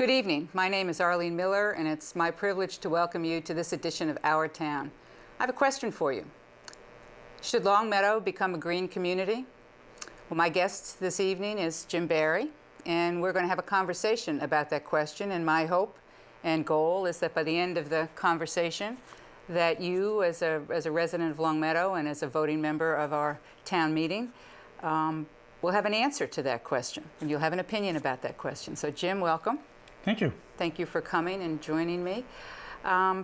Good evening. My name is Arlene Miller, and it's my privilege to welcome you to this edition of Our Town. I have a question for you. Should Longmeadow become a green community? Well, my guest this evening is Jim Barry, and we're going to have a conversation about that question. And my hope and goal is that by the end of the conversation, that you, as a resident of Longmeadow and as a voting member of our town meeting, will have an answer to that question, and you'll have an opinion about that question. So, Jim, welcome. Thank you. Thank you for coming and joining me.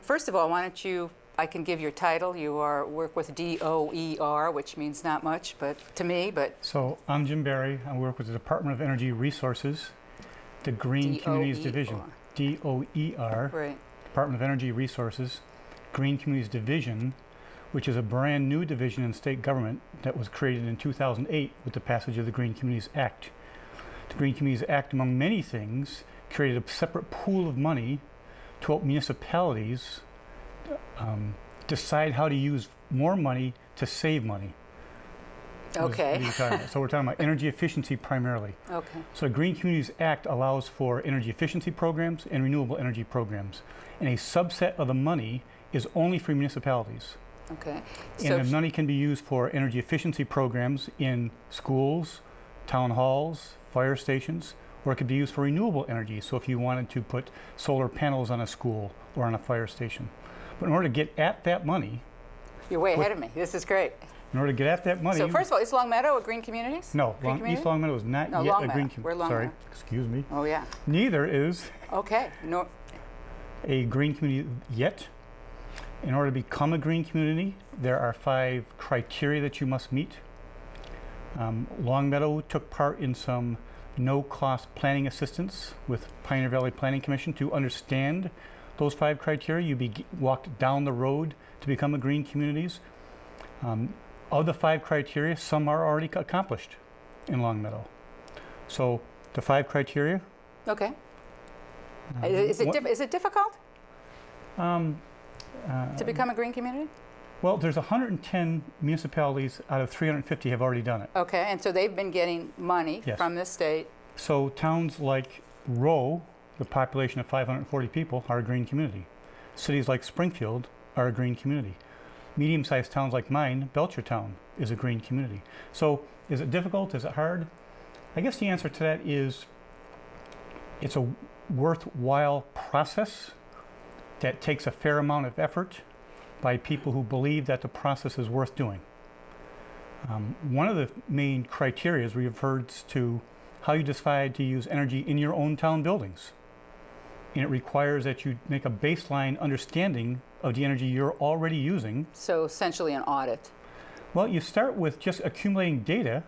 First of all, why don't you, I can give your title. You work with DOER, which means not much but to me, but... So I'm Jim Barry. I work with the Department of Energy Resources, the Green Communities Division. DOER, right. Department of Energy Resources, Green Communities Division, which is a brand new division in state government that was created in 2008 with the passage of the Green Communities Act. The Green Communities Act, among many things, created a separate pool of money to help municipalities decide how to use more money to save money. Okay. So we're talking about energy efficiency primarily. Okay. So the Green Communities Act allows for energy efficiency programs and renewable energy programs. And a subset of the money is only for municipalities. Okay. And the money can be used for energy efficiency programs in schools, town halls, fire stations, or it could be used for renewable energy. So if you wanted to put solar panels on a school or on a fire station. But in order to get at that money... You're way ahead of me. This is great. In order to get at that money... So first of all, is Longmeadow a green community? No, East Longmeadow is not yet a green community. We're Longmeadow. Sorry, excuse me. Oh, yeah. Neither is okay. No. a green community yet. In order to become a green community, there are 5 criteria that you must meet. Longmeadow took part in some no-cost planning assistance with Pioneer Valley Planning Commission to understand those 5 criteria. You walked down the road to become a green communities. Of the 5 criteria, some are already accomplished in Longmeadow. So the 5 criteria. Okay. Is it difficult to become a green community? Well, there's 110 municipalities out of 350 have already done it. Okay, and so they've been getting money from the state. So towns like Rowe, the population of 540 people, are a green community. Cities like Springfield are a green community. Medium-sized towns like mine, Belchertown, is a green community. So is it difficult? Is it hard? I guess the answer to that is it's a worthwhile process that takes a fair amount of effort by people who believe that the process is worth doing. One of the main criteria refers to how you decide to use energy in your own town buildings. And it requires that you make a baseline understanding of the energy you're already using. So essentially an audit. Well, you start with just accumulating data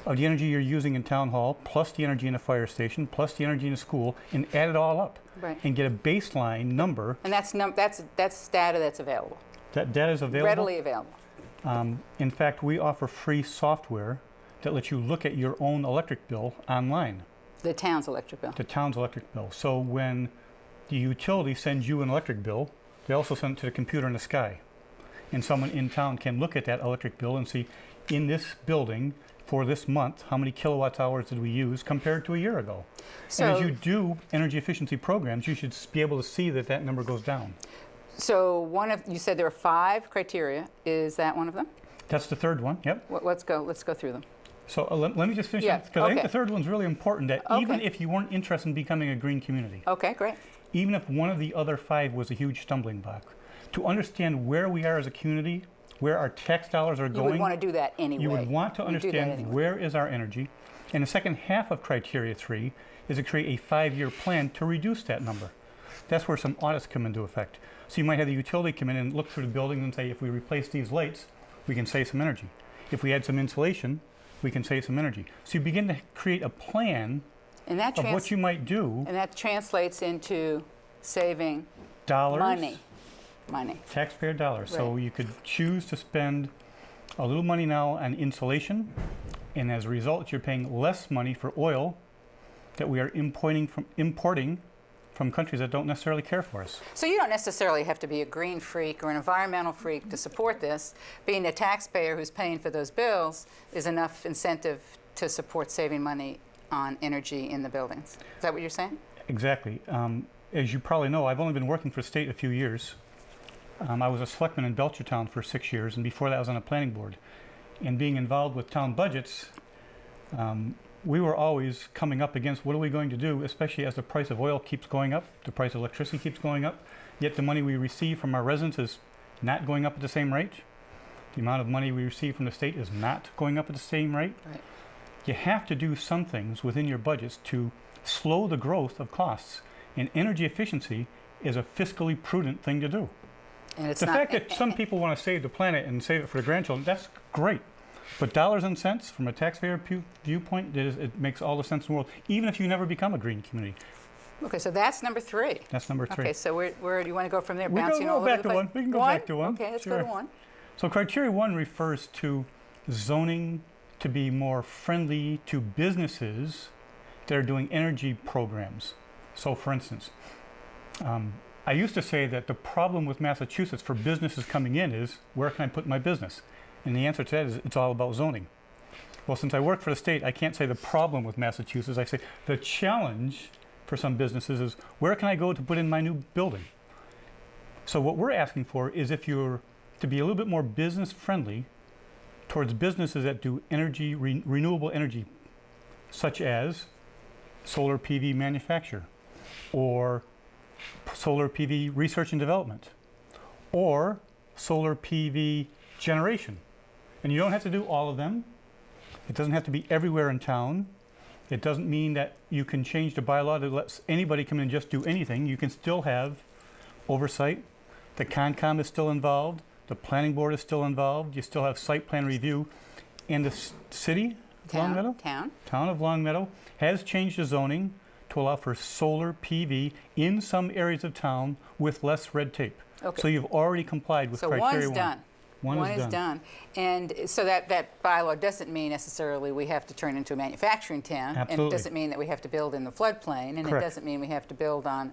of the energy you're using in town hall, plus the energy in a fire station, plus the energy in a school, and add it all up. Right. And get a baseline number. And that's data that's available. That data is available. Readily available. In fact, we offer free software that lets you look at your own electric bill online. The town's electric bill. The town's electric bill. So when the utility sends you an electric bill, they also send it to the computer in the sky. And someone in town can look at that electric bill and see, in this building, for this month, how many kilowatt hours did we use compared to a year ago? So, and as you do energy efficiency programs, you should be able to see that that number goes down. So you said there are 5 criteria. Is that one of them? That's the 3rd one, yep. Let's go through them. So let me just finish because I think the 3rd one's really important, that even if you weren't interested in becoming a green community. Okay, great. Even if one of the other 5 was a huge stumbling block, to understand where we are as a community, where our tax dollars are going. You would want to do that anyway. You would want to understand where is our energy. And the second half of criteria 3 is to create a 5-year plan to reduce that number. That's where some audits come into effect. So you might have the utility come in and look through the building and say, if we replace these lights, we can save some energy. If we add some insulation, we can save some energy. So you begin to create a plan of what you might do. And that translates into saving dollars. Money. Taxpayer dollars. Right. So you could choose to spend a little money now on insulation, and as a result, you're paying less money for oil that we are importing from countries that don't necessarily care for us. So you don't necessarily have to be a green freak or an environmental freak to support this. Being a taxpayer who's paying for those bills is enough incentive to support saving money on energy in the buildings. Is that what you're saying? Exactly. As you probably know, I've only been working for the state a few years. I was a selectman in Belchertown for 6 years, and before that I was on a planning board. And being involved with town budgets, we were always coming up against what are we going to do, especially as the price of oil keeps going up, the price of electricity keeps going up, yet the money we receive from our residents is not going up at the same rate. The amount of money we receive from the state is not going up at the same rate. Right. You have to do some things within your budgets to slow the growth of costs. And energy efficiency is a fiscally prudent thing to do. And it's The not, fact that some people want to save the planet and save it for the grandchildren, that's great. But dollars and cents, from a taxpayer viewpoint, it makes all the sense in the world, even if you never become a green community. Okay, so that's number 3. That's number 3. Okay, so where do you want to go from there? We can Bouncing go all over back the to place? one. We can go back to one. Okay, let's Sure. go to 1. So criteria 1 refers to zoning to be more friendly to businesses that are doing energy programs. So for instance, I used to say that the problem with Massachusetts for businesses coming in is, where can I put my business? And the answer to that is, it's all about zoning. Well, since I work for the state, I can't say the problem with Massachusetts. I say the challenge for some businesses is, where can I go to put in my new building? So what we're asking for is, if you're to be a little bit more business friendly towards businesses that do energy, renewable energy, such as solar PV manufacture, or solar PV research and development, or solar PV generation. And you don't have to do all of them. It doesn't have to be everywhere in town. It doesn't mean that you can change the bylaw to let anybody come in and just do anything. You can still have oversight. The Concom is still involved. The planning board is still involved. You still have site plan review. And the city of Longmeadow? Town of Longmeadow has changed the zoning to allow for solar PV in some areas of town with less red tape. Okay. So you've already complied with So criteria 1's done. One is done. And so that bylaw doesn't mean necessarily we have to turn into a manufacturing town. And Absolutely. it doesn't mean that we have to build in the floodplain. And Correct. it doesn't mean we have to build on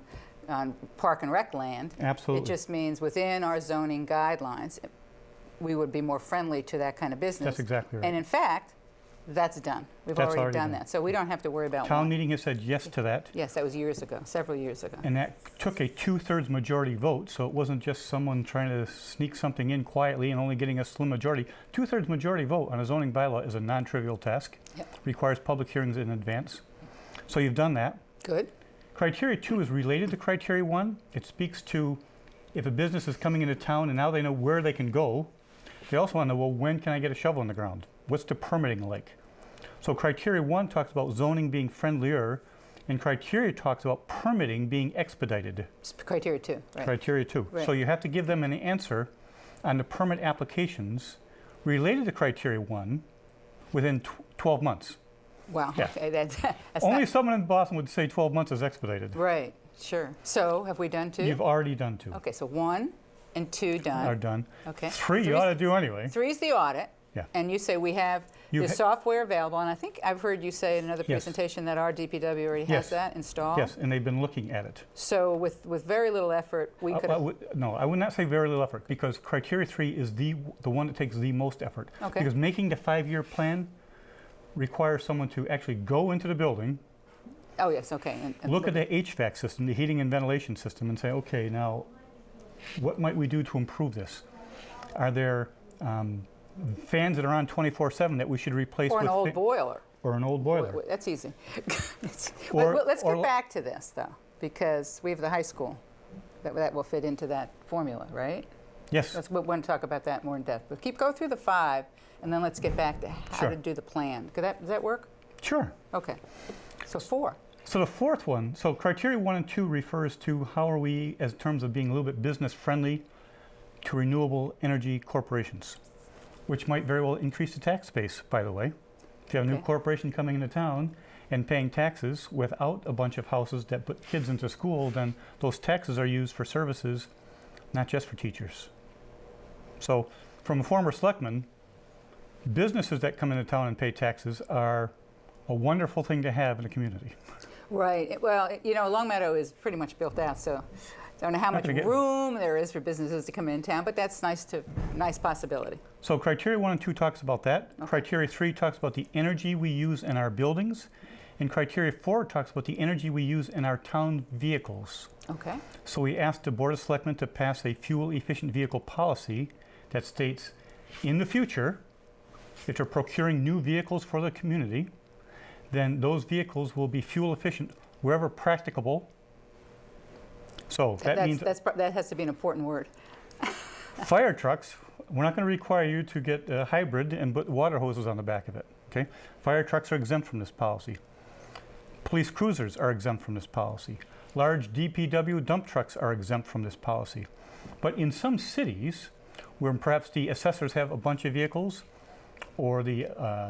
park and rec land. Absolutely. It just means within our zoning guidelines, we would be more friendly to that kind of business. That's exactly right. And in fact, that's done. We've That's already already done done. that. So we don't have to worry about Town one. meeting has said yes to that. Yes, that was years ago, several years ago. And that took a 2/3 majority vote, so it wasn't just someone trying to sneak something in quietly and only getting a slim majority. 2/3 majority vote on a zoning bylaw is a non-trivial task. Yep. Requires public hearings in advance. So you've done that. Good. Criteria 2 is related to criteria 1. It speaks to if a business is coming into town and now they know where they can go. They also want to know, well, when can I get a shovel in the ground? What's the permitting like? So criteria 1 talks about zoning being friendlier, and criteria talks about permitting being expedited. It's criteria 2, right? Criteria 2. Right. So you have to give them an answer on the permit applications related to criteria 1 within 12 months. Wow, Yeah. okay, that's Only not, someone in Boston would say 12 months is expedited. right, sure. So have we done 2? You've already done 2. Okay, so 1 and 2 done. Are done. Okay. 3 you Three's- ought to do anyway. 3 is the audit. Yeah. And you say we have You the ha- software available, and I think I've heard you say in another Yes. presentation that our DPW already Yes. has that installed. Yes, and they've been looking at it. So with very little effort, we could have. No, I would not say very little effort, because criteria 3 is the one that takes the most effort. Okay. Because making the 5-year plan requires someone to actually go into the building, Oh, yes, okay. And look at the HVAC system, the heating and ventilation system, and say, okay, now what might we do to improve this? Are there fans that are on 24/7 that we should replace or an with old boiler. or an old boiler? That's easy. Or- Let's or get l- back to this, though, because we have the high school that will fit into that formula, right? Yes. We want to talk about that more in depth. But go through the 5, and then let's get back to how Sure. to do the plan. Does that work? Sure. Okay. So 4. So the fourth one, so criteria 1 and 2 refers to how are we, as terms of being a little bit business friendly to renewable energy corporations, which might very well increase the tax base, by the way. If you have a new Okay. corporation coming into town and paying taxes without a bunch of houses that put kids into school, then those taxes are used for services, not just for teachers. So from a former selectman, businesses that come into town and pay taxes are a wonderful thing to have in a community. Right. Well, Longmeadow is pretty much built out, so I don't know how Not much gonna get- room there is for businesses to come in town, but that's nice possibility. So criteria 1 and 2 talks about that. Okay. Criteria 3 talks about the energy we use in our buildings. And criteria 4 talks about the energy we use in our town vehicles. Okay. So we asked the Board of Selectmen to pass a fuel-efficient vehicle policy that states, in the future, if they're procuring new vehicles for the community, then those vehicles will be fuel efficient wherever practicable. So that means that has to be an important word. fire trucks, we're not going to require you to get a hybrid and put water hoses on the back of it. Okay? Fire trucks are exempt from this policy. Police cruisers are exempt from this policy. Large DPW dump trucks are exempt from this policy. But in some cities, where perhaps the assessors have a bunch of vehicles, or the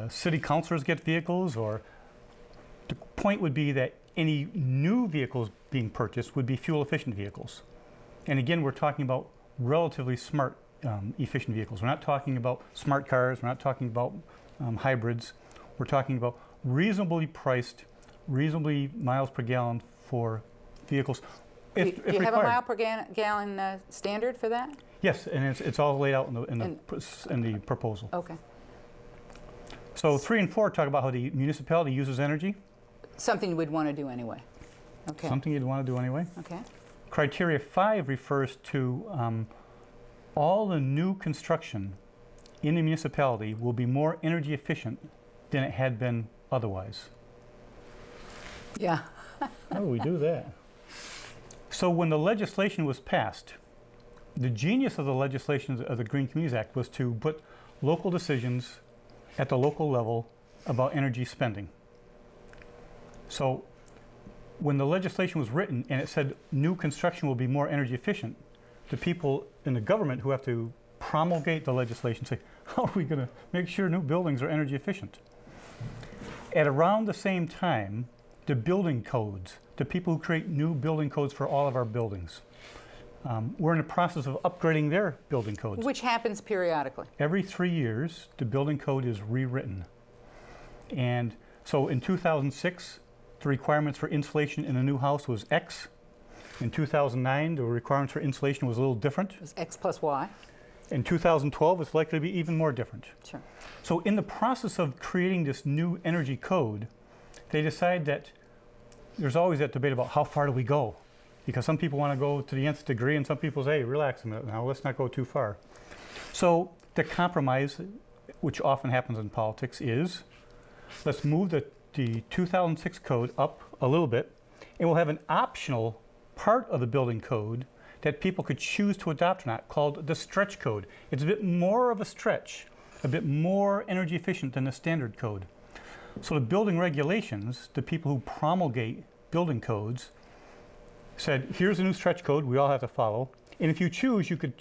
city councilors get vehicles, or the point would be that any new vehicles being purchased would be fuel-efficient vehicles. And again, we're talking about relatively smart, efficient vehicles. We're not talking about smart cars. We're not talking about hybrids. We're talking about reasonably priced, reasonably miles per gallon for vehicles. Do you have a mile per gallon standard for that? Yes, and it's all laid out in the proposal. Okay. So 3 and 4 talk about how the municipality uses energy. Something we'd want to do anyway. Okay. Something you'd want to do anyway. Okay. Criteria 5 refers to all the new construction in the municipality will be more energy efficient than it had been otherwise. Yeah. How do we do that? So when the legislation was passed, the genius of the legislation of the Green Communities Act was to put local decisions at the local level about energy spending. So when the legislation was written and it said new construction will be more energy efficient, the people in the government who have to promulgate the legislation say, how are we going to make sure new buildings are energy efficient? At around the same time, the building codes, the people who create new building codes for all of our buildings, we're in the process of upgrading their building codes. Which happens periodically. Every 3 years, the building code is rewritten. And so in 2006, the requirements for insulation in a new house was X. In 2009, the requirements for insulation was a little different. It was X plus Y. In 2012, it's likely to be even more different. Sure. So in the process of creating this new energy code, they decide that there's always that debate about how far do we go? Because some people want to go to the nth degree and some people say, hey, relax a minute now, let's not go too far. So the compromise, which often happens in politics, is let's move the 2006 code up a little bit, and we'll have an optional part of the building code that people could choose to adopt or not, called the stretch code. It's a bit more of a stretch, a bit more energy efficient than the standard code. So the building regulations, the people who promulgate building codes, said, here's a new stretch code we all have to follow, and if you choose, you could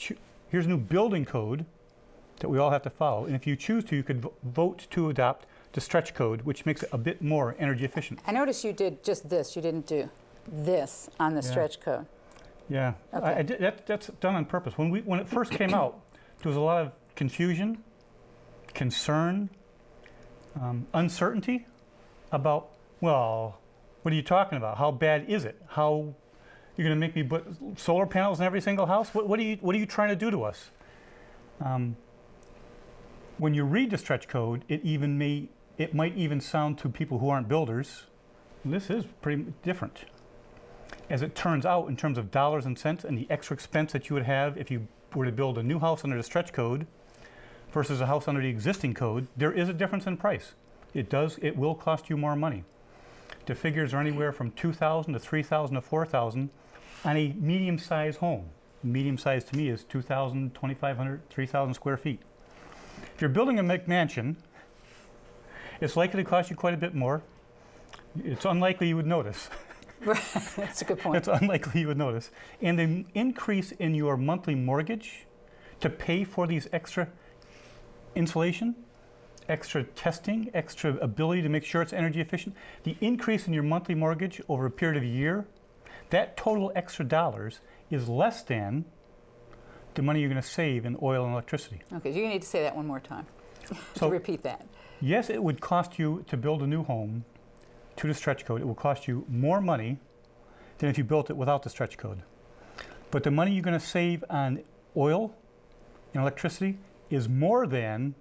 here's a new building code that we all have to follow, and if you choose to, you could vote to adopt the stretch code, which makes it a bit more energy efficient. I noticed you did just this. You didn't do this on the stretch code. Yeah, Okay. that's done on purpose. When it first came out, there was a lot of confusion, concern, uncertainty about, well, what are you talking about? How bad is it? How you're going to make me put solar panels in every single house? What are you trying to do to us? When you read the stretch code, it might even sound to people who aren't builders, this is pretty different. As it turns out, in terms of dollars and cents and the extra expense that you would have if you were to build a new house under the stretch code versus a house under the existing code, there is a difference in price. It will cost you more money. The figures are anywhere from $2,000 to $3,000 to $4,000 on a medium-sized home. Medium-sized to me is 2,000, 2,500, 3,000 square feet. If you're building a McMansion, it's likely to cost you quite a bit more. It's unlikely you would notice. That's a good point. It's unlikely you would notice. And the increase in your monthly mortgage to pay for these extra insulation, extra testing, extra ability to make sure it's energy efficient, the increase in your monthly mortgage over a period of a year, that total extra dollars is less than the money you're going to save in oil and electricity. Okay, you need to say that one more time. So to repeat that. Yes, it would cost you to build a new home to the stretch code. It will cost you more money than if you built it without the stretch code. But the money you're going to save on oil and electricity is more than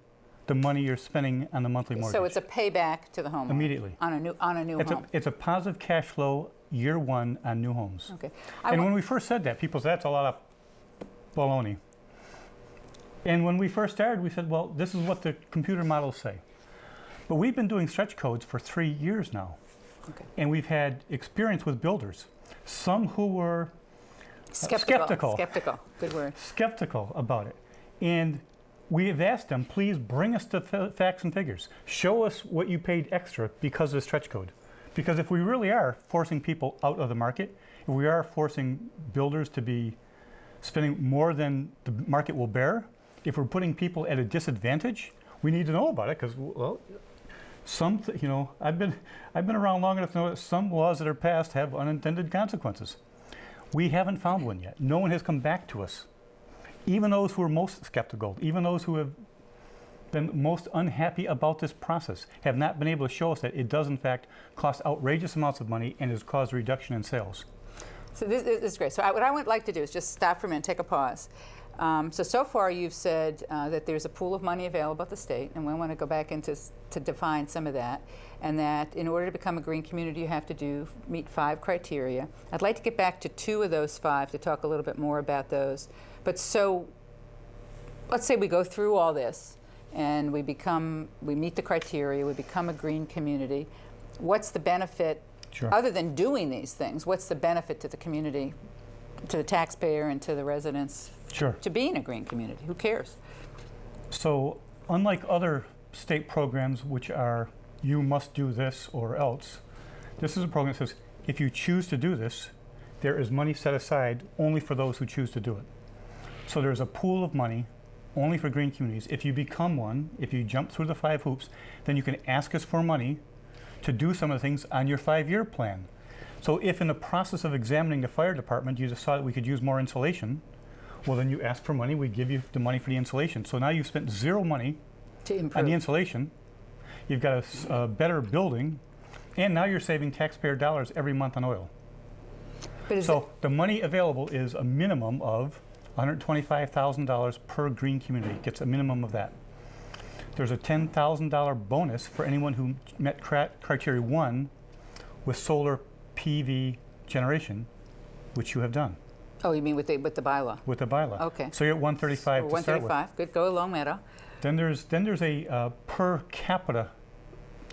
the money you're spending on the monthly mortgage. So it's a payback to the homeowner? Immediately. On a new home? It's a positive cash flow year one on new homes. Okay. And when we first said that, people said, that's a lot of baloney. And when we first started, we said, well, this is what the computer models say. But we've been doing stretch codes for 3 years now. Okay. And we've had experience with builders. Some who were Skeptical. Good word. skeptical about it. And we have asked them, please bring us the facts and figures. Show us what you paid extra because of the stretch code. Because if we really are forcing people out of the market, if we are forcing builders to be spending more than the market will bear, if we're putting people at a disadvantage, we need to know about it because, well, I've been around long enough to know that some laws that are passed have unintended consequences. We haven't found one yet. No one has come back to us. Even those who are most skeptical, even those who have been most unhappy about this process, have not been able to show us that it does in fact cost outrageous amounts of money and has caused a reduction in sales. So this is great. So what I would like to do is just stop for a minute, take a pause. So far you've said that there's a pool of money available at the state, and we want to go back into to define some of that, and that in order to become a green community you have to meet 5 criteria. I'd like to get back to 2 of those 5 to talk a little bit more about those. But so let's say we go through all this and we meet the criteria, we become a green community. What's the benefit, Sure. other than doing these things, what's the benefit to the community, to the taxpayer and to the residents Sure. to being a green community? Who cares? So unlike other state programs which are you must do this or else, this is a program that says if you choose to do this, there is money set aside only for those who choose to do it. So there's a pool of money only for green communities. If you become one, if you jump through the 5 hoops, then you can ask us for money to do some of the things on your 5-year plan. So if in the process of examining the fire department you decided we could use more insulation, well then you ask for money, we give you the money for the insulation. So now you've spent 0 money To on improve. the insulation, you've got a better building, and now you're saving taxpayer dollars every month on oil. But is So the money available is a minimum of $125,000 per green community, gets a minimum of that. There's a $10,000 bonus for anyone who met criteria 1 with solar PV generation, which you have done oh, you mean with the bylaw? with the bylaw. Okay. So you're at 135 So to start with. 135. Good. Go Long Meadow. Then there's a per capita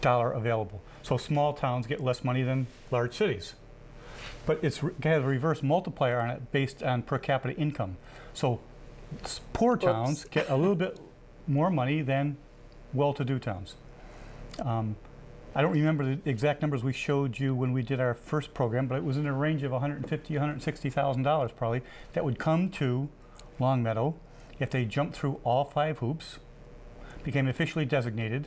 dollar available. So small towns get less money than large cities. But it's got a reverse multiplier on it based on per capita income. So poor towns get a little bit more money than well-to-do towns. I don't remember the exact numbers we showed you when we did our first program, but it was in a range of $150,000, $160,000 probably that would come to Longmeadow if they jumped through all 5 hoops, became officially designated.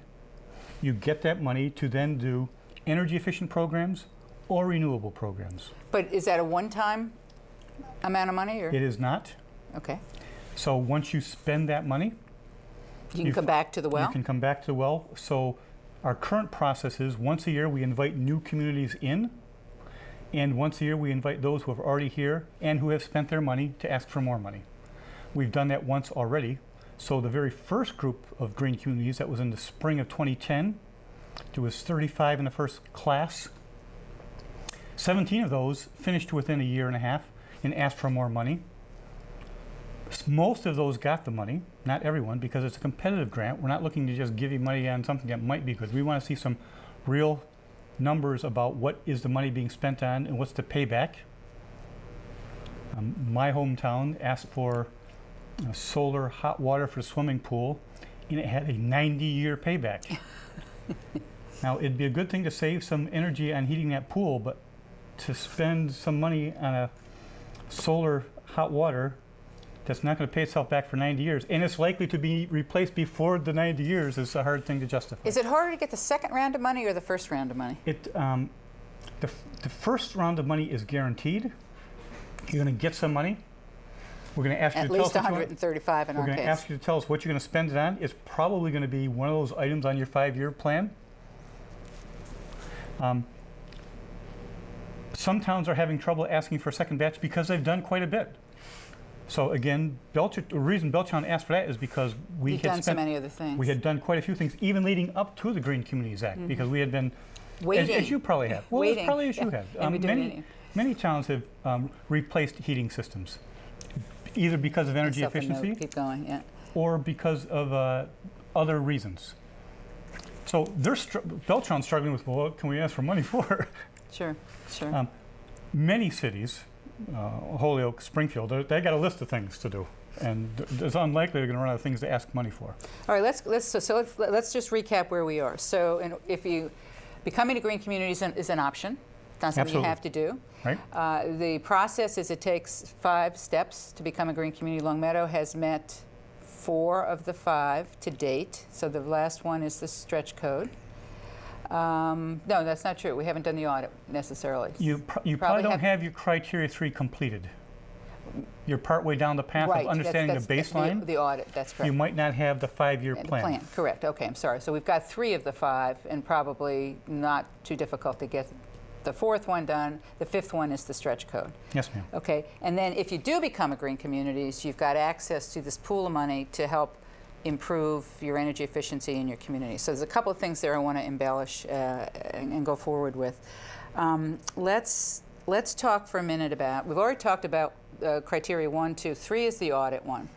You get that money to then do energy efficient programs or renewable programs. But is that a one-time amount of money? Or? It is not. Okay. So once you spend that money, You can come back to the well? you can come back to the well. So our current process is once a year we invite new communities in, and once a year we invite those who are already here and who have spent their money to ask for more money. We've done that once already. So the very first group of green communities, that was in the spring of 2010, there was 35 in the first class. 17 of those finished within a year and a half and asked for more money. Most of those got the money, not everyone, because it's a competitive grant. We're not looking to just give you money on something that might be good. We want to see some real numbers about what is the money being spent on and what's the payback. My hometown asked for solar hot water for the swimming pool, and it had a 90-year payback. Now, it'd be a good thing to save some energy on heating that pool, but to spend some money on a solar hot water that's not going to pay itself back for 90 years, and it's likely to be replaced before the 90 years, is a hard thing to justify. Is it harder to get the second round of money or the first round of money? The first round of money is guaranteed. You're going to get some money. We're going to ask you At to tell least us what you 135 in We're our going to case. ask you to tell us what you're going to spend it on. It's probably going to be one of those items on your 5-year plan. Some towns are having trouble asking for a second batch because they've done quite a bit. So again, the reason Belchertown asked for that is because You've done so many other things. we had done quite a few things, even leading up to the Green Communities Act, because we had been, Waiting. as you probably have. Well, Waiting. as probably as you Yeah. have. And we do Many towns have replaced heating systems, either because of energy Myself a note. efficiency Keep going, yeah. or because of other reasons. So Belchertown's struggling with, well, what can we ask for money for? Sure, sure. Many cities, Holyoke, Springfield, they got a list of things to do, and it's unlikely they're going to run out of things to ask money for. All right, let's just recap where we are. So, if you becoming a green community is an option. It's not something you have to do. Right. The process is it takes 5 steps to become a green community. Longmeadow has met 4 of the 5 to date. So the last one is the stretch code. No, that's not true. We haven't done the audit necessarily. You probably don't have your criteria 3 completed. You're partway down the path Right, of understanding the baseline. The audit, that's correct. You might not have the 5-year And the plan. correct. Okay, I'm sorry. So we've got 3 of the 5, and probably not too difficult to get the 4th one done. The 5th one is the stretch code. Yes, ma'am. Okay, and then if you do become a green communities, you've got access to this pool of money to help improve your energy efficiency in your community. So there's a couple of things there I want to embellish and go forward with. Let's talk for a minute about, we've already talked about criteria 1, 2, 3 is the audit one.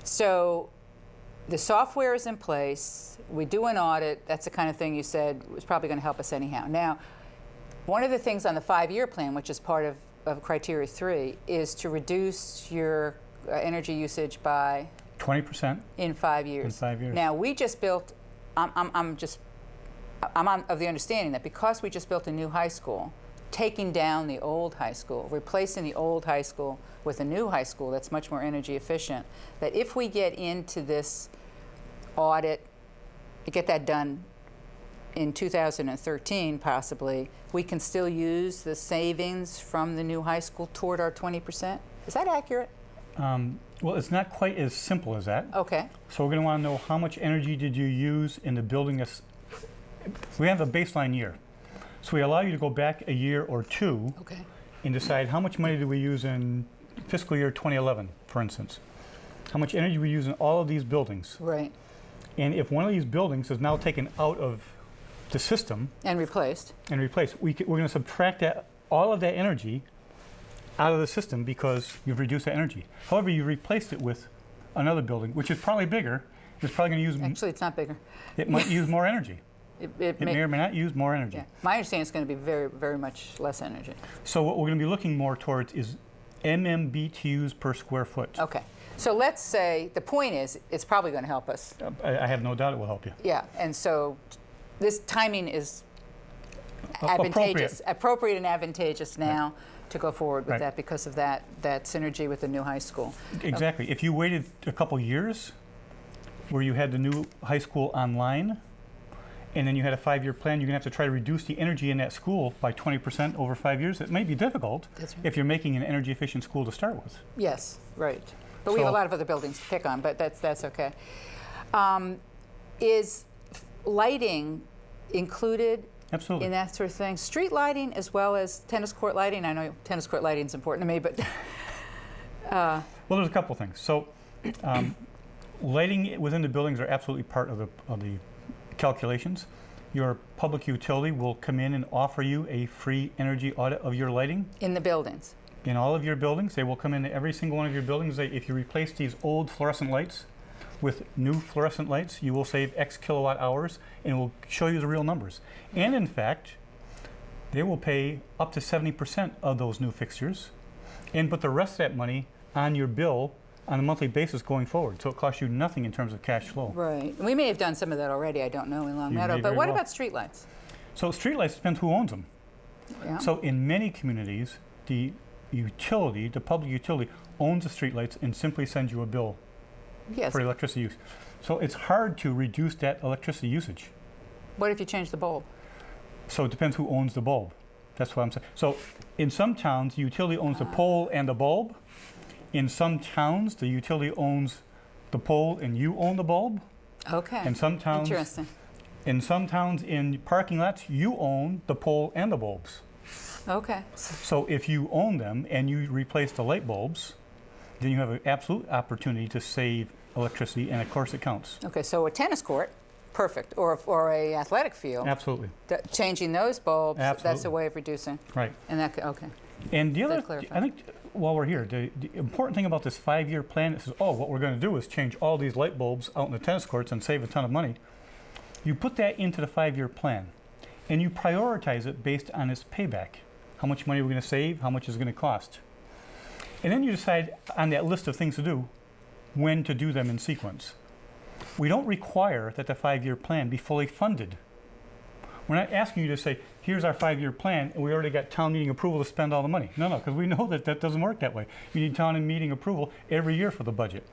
So the software is in place, we do an audit, that's the kind of thing you said was probably going to help us anyhow. Now, one of the things on the 5-year plan, which is part of criteria 3, is to reduce your energy usage by 20% in 5 years. in 5 years. Now we just built. I'm of the understanding that because we just built a new high school, taking down the old high school, replacing the old high school with a new high school that's much more energy efficient, that if we get into this audit, get that done in 2013 possibly, we can still use the savings from the new high school toward our 20%. Is that accurate? Well, it's not quite as simple as that. Okay. So we're going to want to know how much energy did you use in the building. We have a baseline year. So we allow you to go back a year or 2 Okay. and decide how much money did we use in fiscal year 2011, for instance. How much energy we use in all of these buildings. Right. And if one of these buildings is now taken out of the system And replaced. and replaced, we're going to subtract all of that energy out of the system because you've reduced the energy. However, you replaced it with another building, which is probably bigger. It's probably going to use. Actually, it's not bigger. It might use more energy. It May or may not use more energy. Yeah. My understanding is going to be very, very much less energy. So what we're going to be looking more towards is MMBTUs per square foot. Okay. So let's say the point is it's probably going to help us. I have no doubt it will help you. Yeah. And so this timing is advantageous, appropriate and advantageous now to go forward with Right. that because of that synergy with the new high school. Exactly. If you waited a couple years where you had the new high school online and then you had a 5-year plan, you're going to have to try to reduce the energy in that school by 20% over 5 years. It may be difficult That's right. if you're making an energy efficient school to start with. Yes, right. But we have a So- lot of other buildings to pick on, but that's okay. Is lighting included Absolutely. in that sort of thing? Street lighting as well as tennis court lighting? I know tennis court lighting is important to me, but Well, there's a couple things. So, lighting within the buildings are absolutely part of the calculations. Your public utility will come in and offer you a free energy audit of your lighting in the buildings. in all of your buildings. They will come into every single one of your buildings. If you replace these old fluorescent lights with new fluorescent lights, you will save X kilowatt hours, and it will show you the real numbers. And in fact, they will pay up to 70% of those new fixtures and put the rest of that money on your bill on a monthly basis going forward. So it costs you nothing in terms of cash flow. Right. We may have done some of that already. I don't know in Long You Meadow. may But very what well. about streetlights? So streetlights depends who owns them. Yeah. So in many communities, the utility, the public utility, owns the streetlights and simply sends you a bill yes. for electricity use. So it's hard to reduce that electricity usage. What if you change the bulb? So it depends who owns the bulb. That's what I'm saying. So in some towns, the utility owns the pole and the bulb. In some towns, the utility owns the pole and you own the bulb. Okay. In some towns, Interesting. in some towns, in parking lots, you own the pole and the bulbs. Okay. So if you own them and you replace the light bulbs, then you have an absolute opportunity to save electricity, and of course it counts. Okay, so a tennis court, perfect, or a athletic field. Absolutely. Changing those bulbs, that's a Absolutely. way of reducing. Right. And that, okay. And the That other, clarifies. I think, while we're here, the important thing about this 5-year plan is, oh, what we're going to do is change all these light bulbs out in the tennis courts and save a ton of money. You put that into the 5-year plan, and you prioritize it based on its payback. How much money we're going to save, how much is it going to cost. And then you decide on that list of things to do, when to do them in sequence. We don't require that the 5-year plan be fully funded. We're not asking you to say, here's our 5-year plan, and we already got town meeting approval to spend all the money. No, because we know that that doesn't work that way. You need town meeting approval every year for the budget.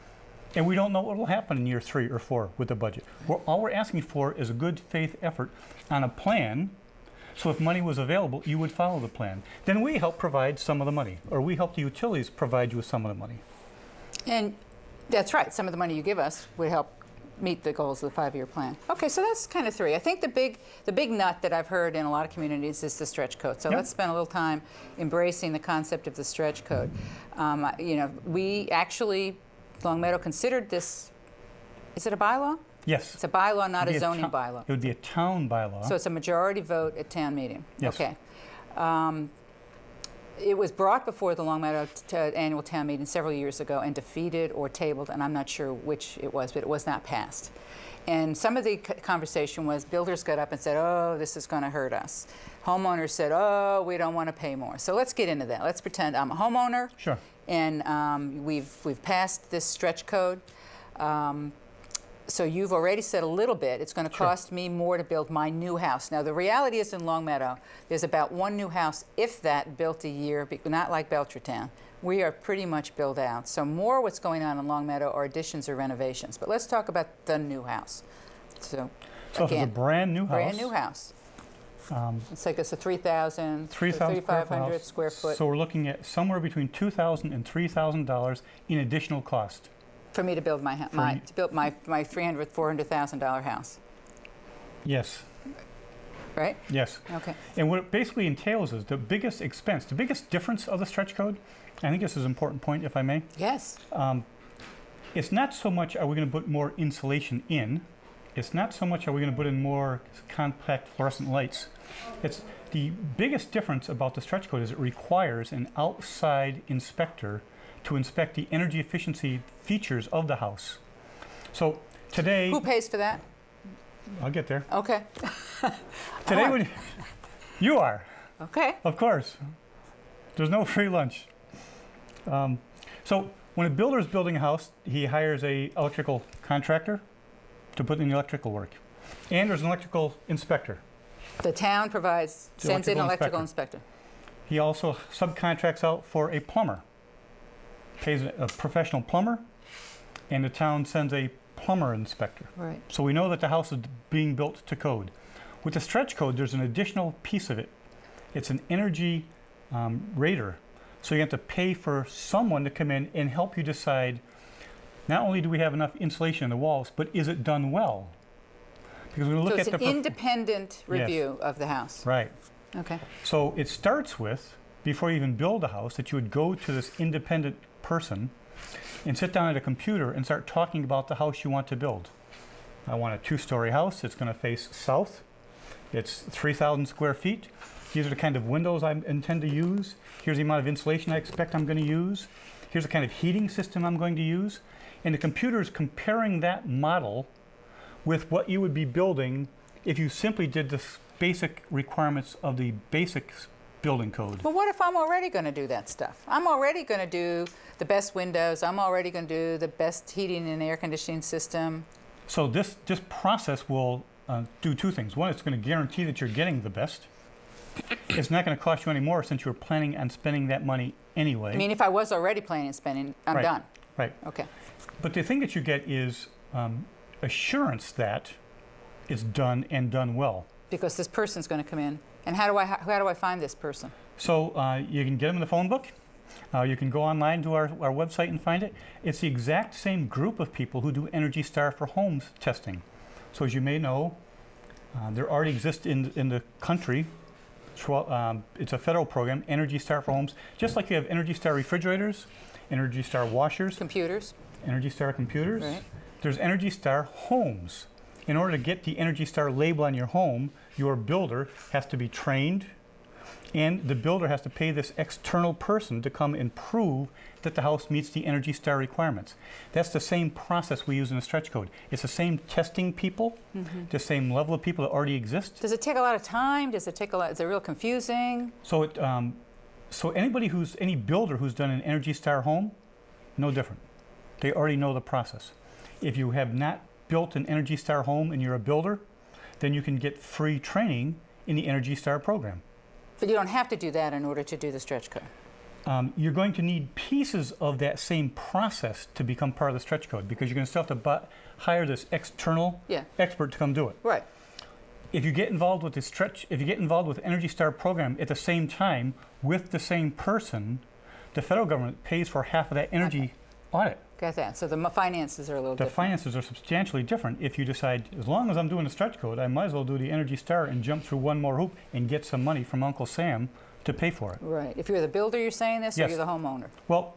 And we don't know what will happen in year 3 or 4 with the budget. All we're asking for is a good faith effort on a plan, so if money was available, you would follow the plan. Then we help provide some of the money, or we help the utilities provide you with some of the money. And that's right, some of the money you give us would help meet the goals of the 5-year plan. Okay, so that's kind of 3. I think the big nut that I've heard in a lot of communities is the stretch code. So Yep. let's spend a little time embracing the concept of the stretch code. You know, we actually, Longmeadow considered this, is it a bylaw? Yes. It's a bylaw, not It'd a be zoning town- bylaw. It would be a town bylaw. So it's a majority vote at town meeting. Yes. Okay. It was brought before the Longmeadow annual town meeting several years ago and defeated or tabled, and I'm not sure which it was, but it was not passed. And some of the conversation was builders got up and said, oh, this is going to hurt us. Homeowners said, oh, we don't want to pay more. So let's get into that. Let's pretend I'm a homeowner. Sure. And we've passed this stretch code. So you've already said a little bit, it's going to Sure. cost me more to build my new house. Now, the reality is in Longmeadow, there's about 1 new house, if that, built a year, not like Belchertown. We are pretty much built out. So more what's going on in Longmeadow are additions or renovations. But let's talk about the new house. So So if it's a again, brand new house, brand new house. It's like it's a 3,000, 3,500 square foot So we're looking at somewhere between $2,000 and $3,000 in additional cost. for me to build my you- to build my $300,000, $400,000 house, Yes. right? Yes. Okay. And what it basically entails is the biggest expense, the biggest difference of the stretch code. I think this is an important point, if I may. Yes. It's not so much are we going to put more insulation in. It's not so much are we going to put in more compact fluorescent lights. It's the biggest difference about the stretch code is it requires an outside inspector to inspect the energy efficiency features of the house. So today, Who pays for that? I'll get there. Okay. Today, Oh. when you are, Okay. of course, there's no free lunch. So when a builder is building a house, he hires a electrical contractor to put in the electrical work, and there's an electrical inspector. The town provides, The sends in an electrical electrical inspector. He also subcontracts out for a plumber, pays a professional plumber, and the town sends a plumber inspector. Right. So we know that the house is being built to code. With the stretch code, there's an additional piece of it. It's an energy rater. So you have to pay for someone to come in and help you decide, not only do we have enough insulation in the walls, but is it done well? Because we So look it's at an the independent review of the house. right. Okay. So it starts with, before you even build a house, that you would go to this independent person and sit down at a computer and start talking about the house you want to build. I want a 2-story house. It's going to face south. It's 3,000 square feet. These are the kind of windows I intend to use. Here's the amount of insulation I expect I'm going to use. Here's the kind of heating system I'm going to use. And the computer is comparing that model with what you would be building if you simply did the basic requirements of the basic building code. But what if I'm already going to do that stuff? I'm already going to do the best windows. I'm already going to do the best heating and air conditioning system. So this process will do 2 things. One, it's going to guarantee that you're getting the best. It's not going to cost you any more since you're planning on spending that money anyway. I mean, if I was already planning on spending, I'm Right. done. Right. Okay. But the thing that you get is assurance that it's done and done well. Because this person's going to come in. And how do I find this person? So you can get them in the phone book. You can go online to our website and find it. It's the exact same group of people who do Energy Star for Homes testing. So as you may know, there already exists in the country. It's a federal program, Energy Star for Homes. Just like you have Energy Star refrigerators Energy Star washers, Computers, Energy Star computers. right? There's Energy Star homes. In order to get the Energy Star label on your home, your builder has to be trained, and the builder has to pay this external person to come and prove that the house meets the Energy Star requirements. That's the same process we use in the stretch code. It's the same testing people, the same level of people that already exist. Does it take a lot of time? Does it take a lot? Is it real confusing? So any builder who's done an Energy Star home, no different. They already know the process. If you have not built an Energy Star home and you're a builder, then you can get free training in the Energy Star program. But you don't have to do that in order to do the stretch code. You're going to need pieces of that same process to become part of the stretch code, because you're going to still have to hire this external expert to come do it. Right. If you get involved with the Energy Star program at the same time with the same person, the federal government pays for half of that energy audit. Got that. So the finances are a little The different. finances are substantially different if you decide, as long as I'm doing the stretch code, I might as well do the Energy Star and jump through one more hoop and get some money from Uncle Sam to pay for it. Right. If you're the builder, you're saying this, or Yes. you're the homeowner? Well,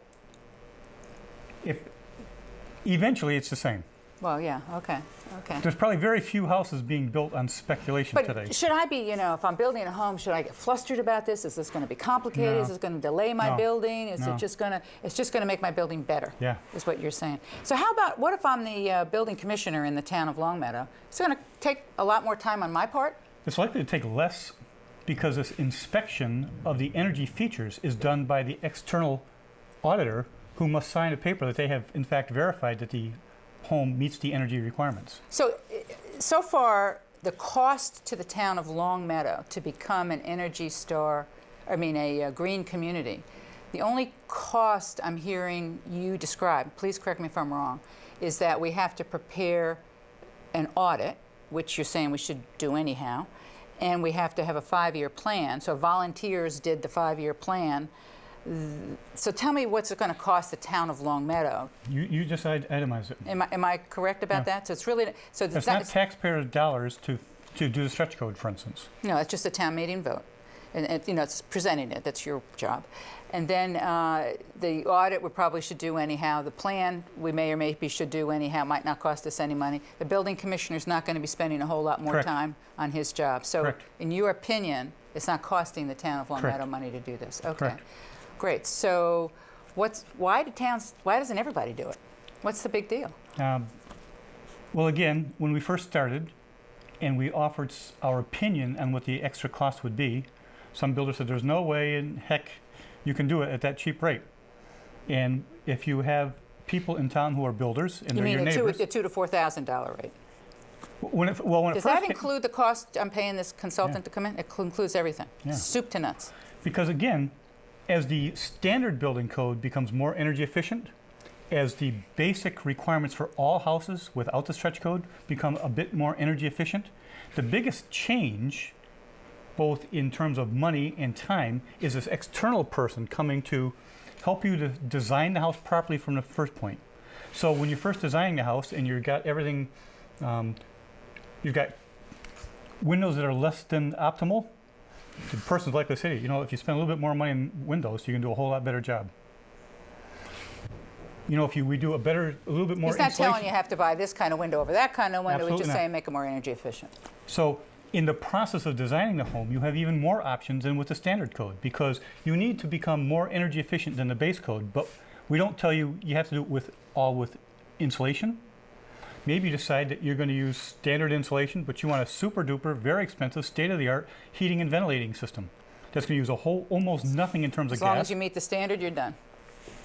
eventually it's the same. Well, yeah. Okay. Okay. There's probably very few houses being built on speculation today. But should I be, if I'm building a home, should I get flustered about this? Is this going to be complicated? No. Is this going to delay my No. building? Is No. it just going to, it's just going to make my building better? Yeah. Is what you're saying. So how about, what if I'm the building commissioner in the town of Longmeadow? It's going to take a lot more time on my part? It's likely to take less because this inspection of the energy features is done by the external auditor, who must sign a paper that they have in fact verified that the home meets the energy requirements. So far, the cost to the town of Longmeadow to become an Energy Star, a green community, the only cost I'm hearing you describe, please correct me if I'm wrong, is that we have to prepare an audit, which you're saying we should do anyhow, and we have to have a 5-year plan. So volunteers did the 5-year plan. So tell me what's it going to cost the town of Longmeadow. You just itemize it. Am I correct about that? So it's really, so It's not taxpayer dollars to do the stretch code, for instance. No, it's just a town meeting vote. And it's presenting it. That's your job. And then the audit we probably should do anyhow. The plan we may or maybe should do anyhow. It might not cost us any money. The building commissioner's not going to be spending a whole lot more Correct. time on his job. So Correct. in your opinion, it's not costing the town of Longmeadow Correct. money to do this. Okay. Correct. Great. So why doesn't everybody do it? What's the big deal? Well, again, when we first started and we offered our opinion on what the extra cost would be, some builders said, there's no way in heck you can do it at that cheap rate. And if you have people in town who are builders and they're your neighbors. The $2,000 to $4,000 rate? Does Does that include the cost I'm paying this consultant to come in? It includes everything, Yeah. soup to nuts. Because again, as the standard building code becomes more energy efficient, as the basic requirements for all houses without the stretch code become a bit more energy efficient, the biggest change, both in terms of money and time, is this external person coming to help you to design the house properly from the first point. So when you're first designing the house and you've got everything, you've got windows that are less than optimal, the person's likely to say, if you spend a little bit more money on windows, you can do a whole lot better job. If we do a little bit more He's not insulation. telling you have to buy this kind of window over that kind of window. He's Absolutely just not. saying make it more energy efficient. So in the process of designing the home, you have even more options than with the standard code, because you need to become more energy efficient than the base code, but we don't tell you you have to do it with insulation. Maybe you decide that you're going to use standard insulation, but you want a super duper, very expensive, state-of-the-art heating and ventilating system that's going to use almost nothing in terms of As long gas. as you meet the standard, you're done.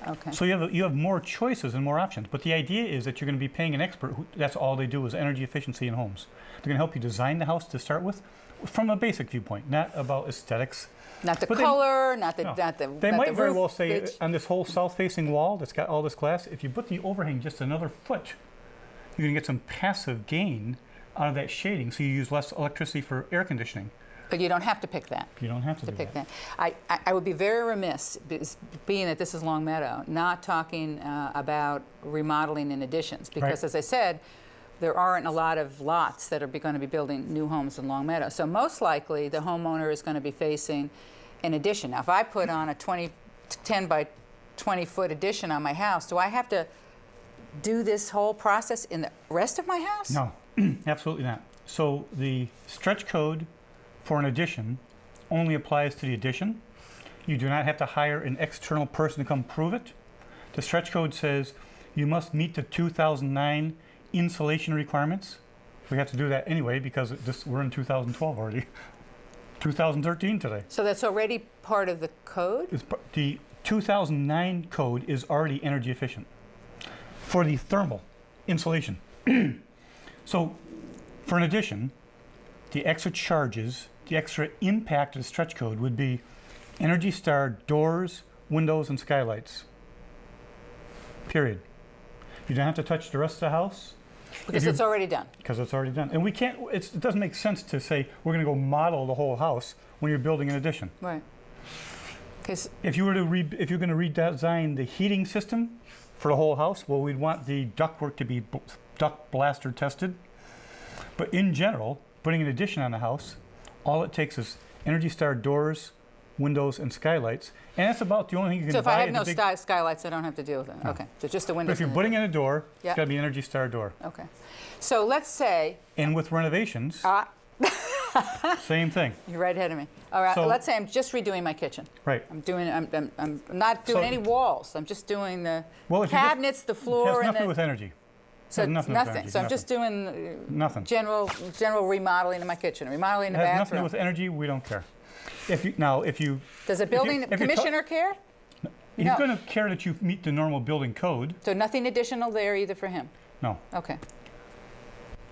Okay. So you have more choices and more options. But the idea is that you're going to be paying an expert that's all they do is energy efficiency in homes. They're going to help you design the house to start with from a basic viewpoint, not about aesthetics. Not the But color, They not might the very roof well say pitch. on this whole south-facing wall that's got all this glass, if you put the overhang just another foot, you're going to get some passive gain out of that shading, so you use less electricity for air conditioning. But you don't have to pick that. You don't have to do Pick that. that. I would be very remiss, being that this is Longmeadow, not talking about remodeling and additions, because Right. as I said, there aren't a lot of lots that are going to be building new homes in Longmeadow. So most likely, the homeowner is going to be facing an addition. Now, if I put on a 10 by 20-foot addition on my house, do I have to do this whole process in the rest of my house? No, absolutely not. So the stretch code for an addition only applies to the addition. You do not have to hire an external person to come prove it. The stretch code says you must meet the 2009 insulation requirements. We have to do that anyway because we're in 2012 already. 2013 today. So that's already part of the code? The 2009 code is already energy efficient for the thermal insulation. So for an addition, the extra charges, the extra impact of the stretch code would be Energy Star doors, windows, and skylights. Period. You don't have to touch the rest of the house. Because it's already done. Because it's already done. And we can't, it doesn't make sense to say we're going to go model the whole house when you're building an addition. Right. If you were to if you're going to redesign the heating system for the whole house, well, we'd want the ductwork to be duct blaster tested. But in general, putting an addition on a house, all it takes is Energy Star doors, windows, and skylights, and that's about the only thing you can buy. So if I have no skylights, I don't have to deal with it. No. Okay, so just the windows. But if you're putting in a door, Yeah. it's got to be Energy Star door. Okay, so let's say. And with renovations, same thing. You're right ahead of me. All right, So- let's say I'm just redoing my kitchen. Right. I'm not doing So- any walls. I'm just doing the Well, if you just- cabinets, the It has floor, and nothing to do the. with energy. So has nothing to do with nothing. energy, So I'm nothing. just doing Nothing. general remodeling of my kitchen, remodeling It the has nothing to do bathroom. with energy. We don't care. If you Does a building if you commissioner care? he's No. going to care that you meet the normal building code. So nothing additional there either for him. No. Okay.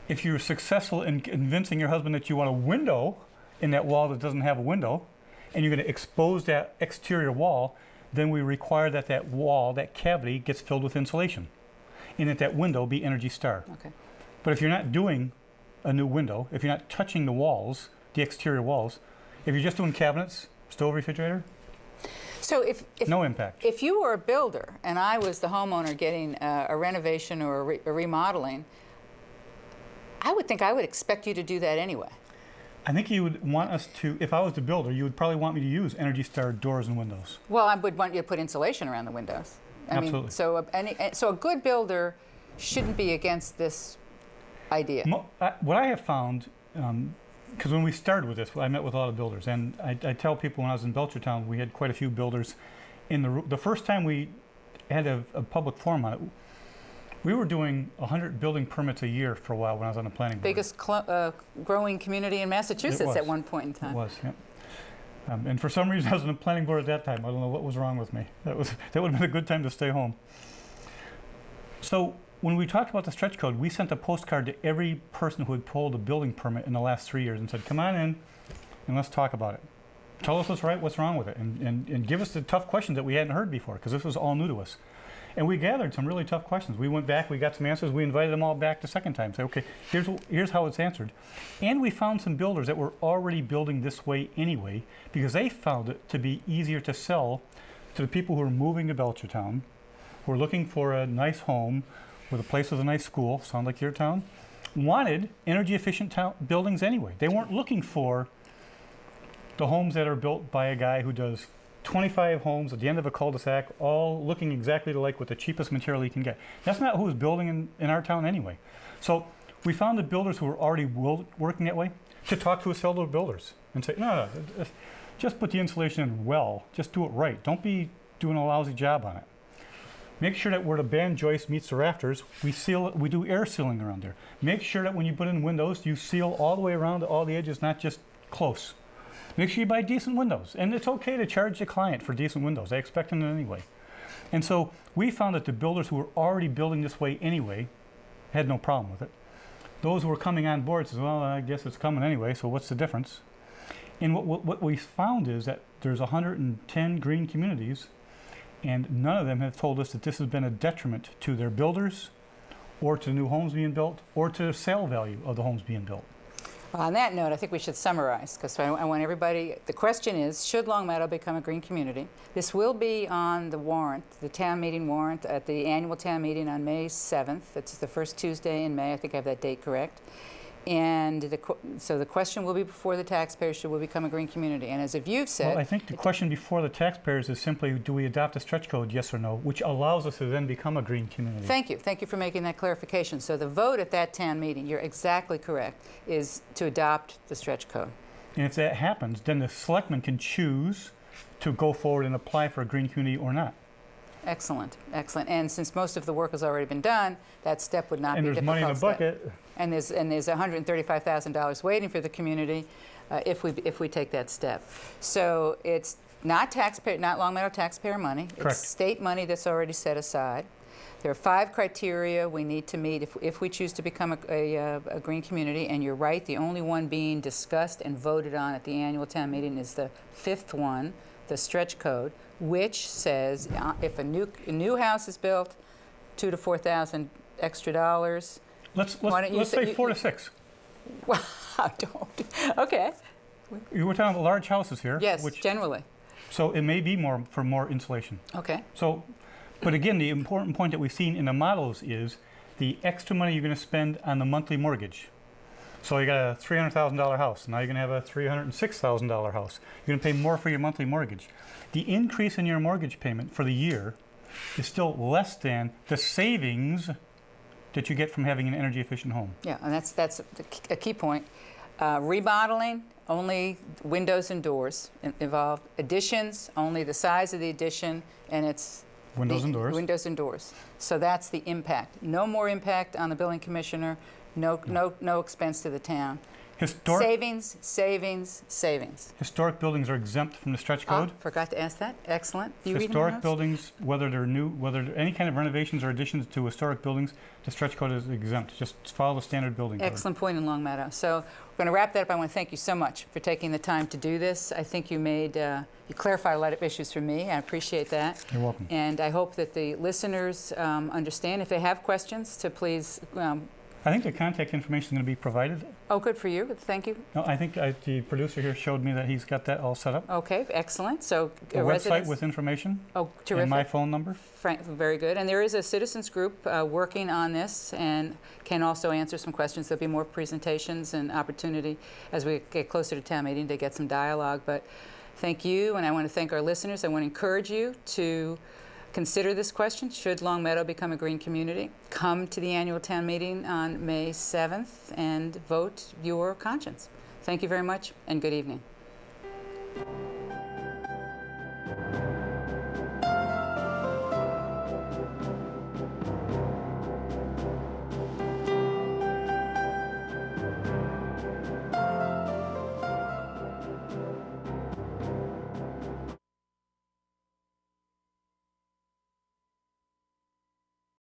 If you're successful in convincing your husband that you want a window in that wall that doesn't have a window, and you're going to expose that exterior wall, then we require that that wall, that cavity, gets filled with insulation, and that that window be Energy Star. Okay. But if you're not doing a new window, if you're not touching the walls, the exterior walls, if you're just doing cabinets, stove, refrigerator, So if no impact. If you were a builder and I was the homeowner getting a renovation or a remodeling, I would think I would expect you to do that anyway. I think you would want us to, if I was the builder, you would probably want me to use Energy Star doors and windows. Well, I would want you to put insulation around the windows. I mean, Absolutely. so a good builder shouldn't be against this idea. What I have found, because when we started with this, I met with a lot of builders, and I tell people when I was in Belchertown, we had quite a few builders. The first time we had a public forum on it, we were doing 100 building permits a year for a while when I was on the planning board. Biggest growing community in Massachusetts at one point in time. It was, yeah. And for some reason, I was on the planning board at that time. I don't know what was wrong with me. That would have been a good time to stay home. So when we talked about the stretch code, we sent a postcard to every person who had pulled a building permit in the last 3 years and said, come on in and let's talk about it. Tell us what's right, what's wrong with it, and give us the tough questions that we hadn't heard before, because this was all new to us. And we gathered some really tough questions. We went back, we got some answers, we invited them all back the second time. Say, okay, here's how it's answered. And we found some builders that were already building this way anyway, because they found it to be easier to sell to the people who are moving to Belchertown, who are looking for a nice home with a place with a nice school, sound like your town, wanted energy efficient buildings anyway. They weren't looking for the homes that are built by a guy who does 25 homes at the end of a cul-de-sac, all looking exactly like with the cheapest material you can get. That's not who's building in our town anyway. So we found the builders who were already working that way to talk to us fellow builders and say, no, just put the insulation in well, just do it right. Don't be doing a lousy job on it. Make sure that where the band joist meets the rafters, we seal it, we do air sealing around there. Make sure that when you put in windows, you seal all the way around to all the edges, not just close. Make sure you buy decent windows. And it's okay to charge the client for decent windows. I expect them anyway. And so we found that the builders who were already building this way anyway had no problem with it. Those who were coming on board said, well, I guess it's coming anyway, so what's the difference? And what we found is that there's 110 green communities, and none of them have told us that this has been a detriment to their builders, or to new homes being built, or to the sale value of the homes being built. Well, on that note, I think we should summarize, because I want everybody, the question is, should Long Meadow become a green community? This will be on the warrant, the town meeting warrant, at the annual town meeting on May 7th. It's the first Tuesday in May. I think I have that date correct. And so the question will be before the taxpayers, should we become a green community? And as if you've said... Well, I think the question before the taxpayers is simply, do we adopt a stretch code, yes or no, which allows us to then become a green community. Thank you. Thank you for making that clarification. So the vote at that town meeting, you're exactly correct, is to adopt the stretch code. And if that happens, then the selectmen can choose to go forward and apply for a green community or not. Excellent, excellent. And since most of the work has already been done, that step would not be a difficult And there's money in the step. bucket. And there's $135,000 waiting for the community if we take that step. So it's not Long Meadow taxpayer money. Correct. It's state money that's already set aside. There are 5 criteria we need to meet if we choose to become a green community. And you're right, the only one being discussed and voted on at the annual town meeting is the 5th one, the stretch code, which says if a new house is built, $2,000 to $4,000 extra dollars. Let's say 4 to 6. Well, I don't. Okay. You were talking about large houses here. Yes, generally. So it may be more for more insulation. Okay. So, but again, the important point that we've seen in the models is the extra money you're going to spend on the monthly mortgage. So you got a $300,000 house. Now you're going to have a $306,000 house. You're going to pay more for your monthly mortgage. The increase in your mortgage payment for the year is still less than the savings that you get from having an energy efficient home. Yeah, and that's a key point. Remodeling, only windows and doors involved. Additions, only the size of the addition and its windows and doors. Windows and doors. So that's the impact. No more impact on the building commissioner. No expense to the town. Savings, savings, savings. Historic buildings are exempt from the stretch code. Forgot to ask that. Excellent. Historic buildings, whether they're new, any kind of renovations or additions to historic buildings, the stretch code is exempt. Just follow the standard building code. Excellent point in Long Meadow. So we're going to wrap that up. I want to thank you so much for taking the time to do this. I think you clarified a lot of issues for me. I appreciate that. You're welcome. And I hope that the listeners understand. If they have questions, to please. I think the contact information is going to be provided. Oh, good for you. Thank you. No, I think the producer here showed me that he's got that all set up. Okay, excellent. So a website with information. Oh, terrific. And my phone number. Very good. And there is a citizens group working on this and can also answer some questions. There'll be more presentations and opportunity as we get closer to town meeting to get some dialogue. But thank you, and I want to thank our listeners. I want to encourage you to consider this question. Should Long Meadow become a green community? Come to the annual town meeting on May 7th and vote your conscience. Thank you very much, and good evening.